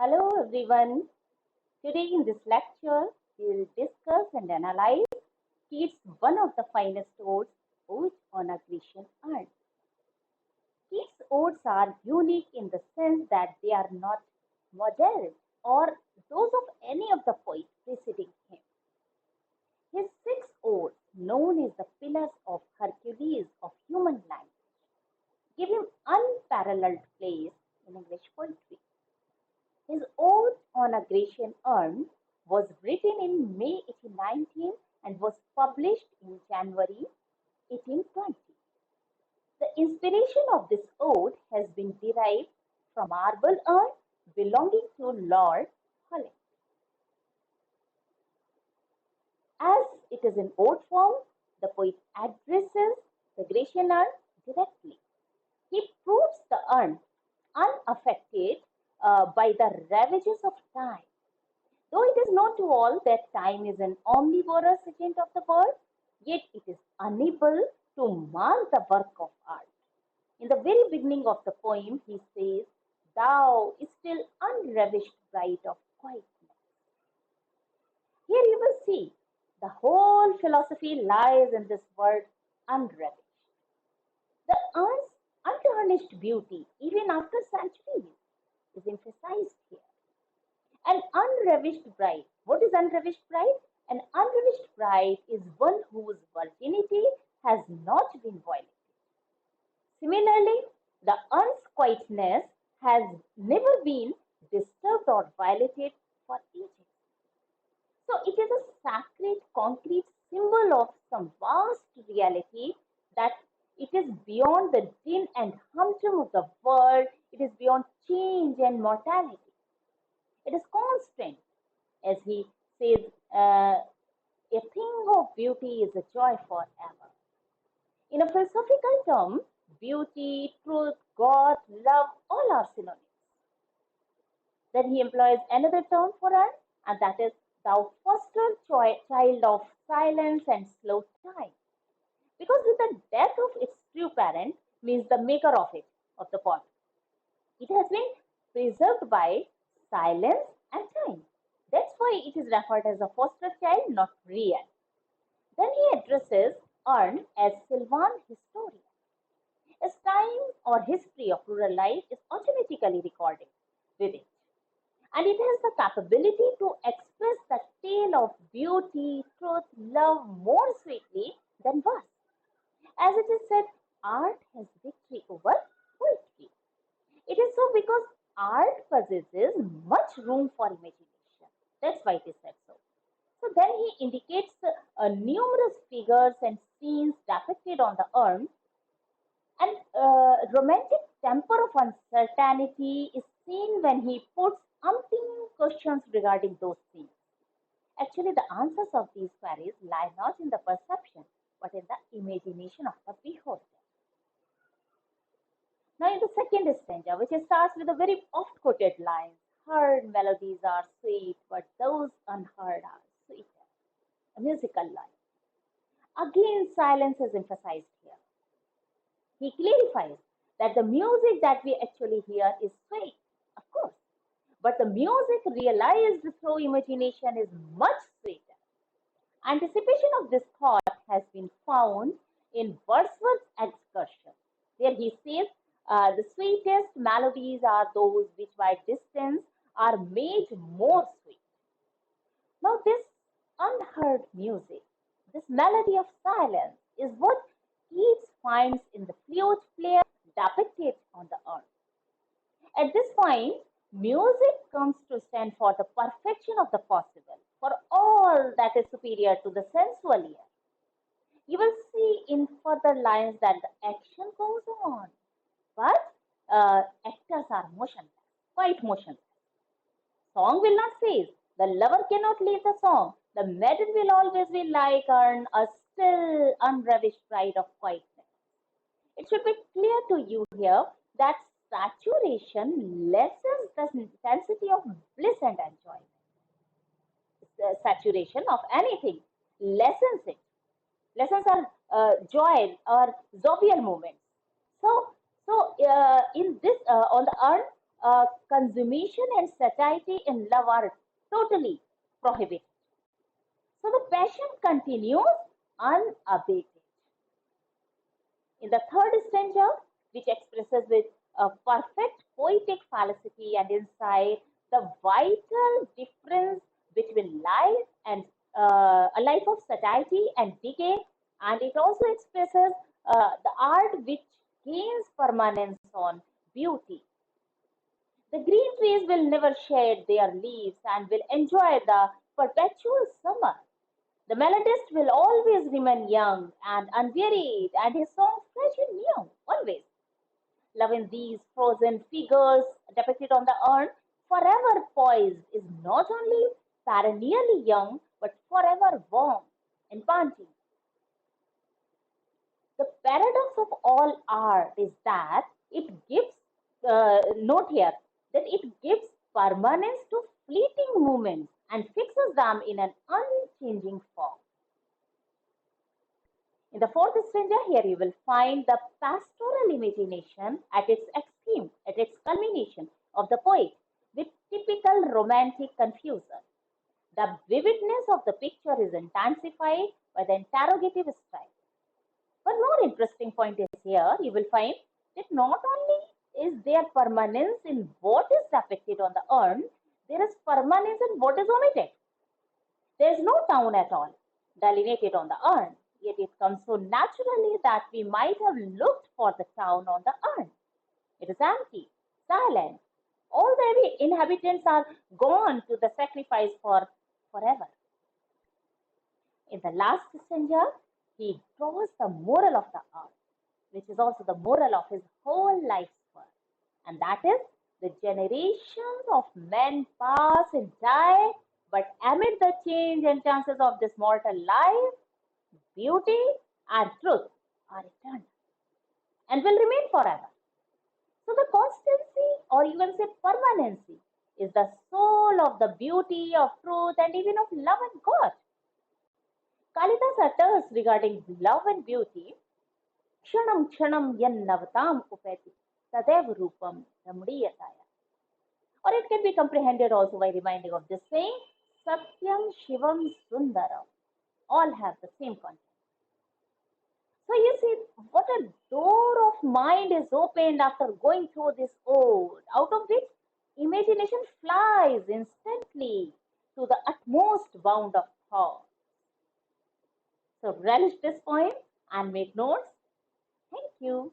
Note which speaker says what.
Speaker 1: Hello everyone. Today in this lecture, we will discuss and analyze Keats' one of the finest odes, Ode on a Grecian Urn. Keats' odes are unique in the sense that they are not models or those of any of the poets preceding him. His six odes, known as the Pillars of Hercules of human language, give him unparalleled place in English poetry. His Ode on a Grecian Urn was written in May 1819 and was published in January 1820. The inspiration of this ode has been derived from marble urn belonging to Lord Holland. As it is in ode form, the poet addresses the Grecian urn directly. He proves the urn unaffected by the ravages of time. Though it is known to all that time is an omnivorous agent of the world, yet it is unable to mar the work of art. In the very beginning of the poem, he says, "Thou is still unravished bride of quietness." Here you will see the whole philosophy lies in this word unravished. The urn's untarnished beauty, even after centuries, is emphasized here. An unravished bride. What is unravished bride? An unravished bride is one whose virginity has not been violated. Similarly, the urn's quietness has never been disturbed or violated for ages. So it is a sacred, concrete symbol of some vast reality that it is beyond the din and humdrum of the world. It is beyond change and mortality. It is constant, as he says, a thing of beauty is a joy forever. In a philosophical term, beauty, truth, God, love, all are synonyms. Then he employs another term for us, and that is thou foster child of silence and slow time. Because with the death of its true parent, means the maker of it, of the pot, it has been preserved by silence and time. That's why it is referred as a foster child, not real. Then he addresses Urn as Sylvan historian. As time or history of rural life is automatically recorded with it. And it has the capability to express the tale of beauty, truth, love more sweetly than verse. As it is said, art has victory over poetry. It is so because art possesses much room for imagination. That's why it is said so. So then he indicates numerous figures and scenes depicted on the urn, and romantic temper of uncertainty is seen when he puts umpteen questions regarding those scenes. Actually, the answers of these queries lie not in the perception, but in the imagination of the beholder. Now, in the second stanza, which starts with a very oft quoted line, heard melodies are sweet, but those unheard are sweeter. A musical line. Again, silence is emphasized here. He clarifies that the music that we actually hear is sweet, of course, but the music realized through imagination is much sweeter. Anticipation of this thought has been found in Wordsworth's excursion, where he says, the sweetest melodies are those which by distance are made more sweet. Now, this unheard music, this melody of silence, is what Keats finds in the flute player depicted on the earth. At this point, music comes to stand for the perfection of the possible, for all that is superior to the sensual ear. You will see in further lines that the action goes on, but actors are motionless, quite motionless. Song will not cease. The lover cannot leave the song. The maiden will always be like a still unravished bride of quietness. It should be clear to you here that saturation lessens the intensity of bliss and enjoyment. The saturation of anything lessens it. Lessons are joy or jovial moments. So, in this on the urn, consummation and satiety in love are totally prohibited. So the passion continues unabated. In the third stanza, which expresses with a perfect poetic felicity and insight the vital difference between life and a life of satiety and decay, and it also expresses the art which gains permanence on beauty. The green trees will never shed their leaves and will enjoy the perpetual summer. The melodist will always remain young and unwearied, and his songs fresh and new, always. Loving these frozen figures depicted on the urn, forever poised, is not only perennially young, but forever warm and panting. The paradox of all art is that it gives, note here, that it gives permanence to fleeting moments and fixes them in an unchanging form. In the fourth stanza, here you will find the pastoral imagination at its extreme, at its culmination of the poet, with typical romantic confusion. The vividness of the picture is intensified by the interrogative style. One more interesting point is here, you will find that not only is there permanence in what is depicted on the urn, there is permanence in what is omitted. There is no town at all delineated on the urn, yet it comes so naturally that we might have looked for the town on the urn. It is empty, silent. All the inhabitants are gone to the sacrifice for forever. In the last stanza, he draws the moral of the urn, which is also the moral of his whole life's work. And that is the generations of men pass and die, but amid the change and chances of this mortal life, beauty and truth are eternal and will remain forever. So the constancy, or even say permanency, is the soul of the beauty of truth and even of love and God. Kalidas utters regarding love and beauty, kshanam kshanam yan navatam upeti tadev rupam ramdiyataya. Or it can be comprehended also by reminding of this saying, Satyam Shivam Sundaram. All have the same content. So you see what a door of mind is opened after going through this ode, out of which imagination flies instantly to the utmost bound of thought. So relish this poem and make notes. Thank you.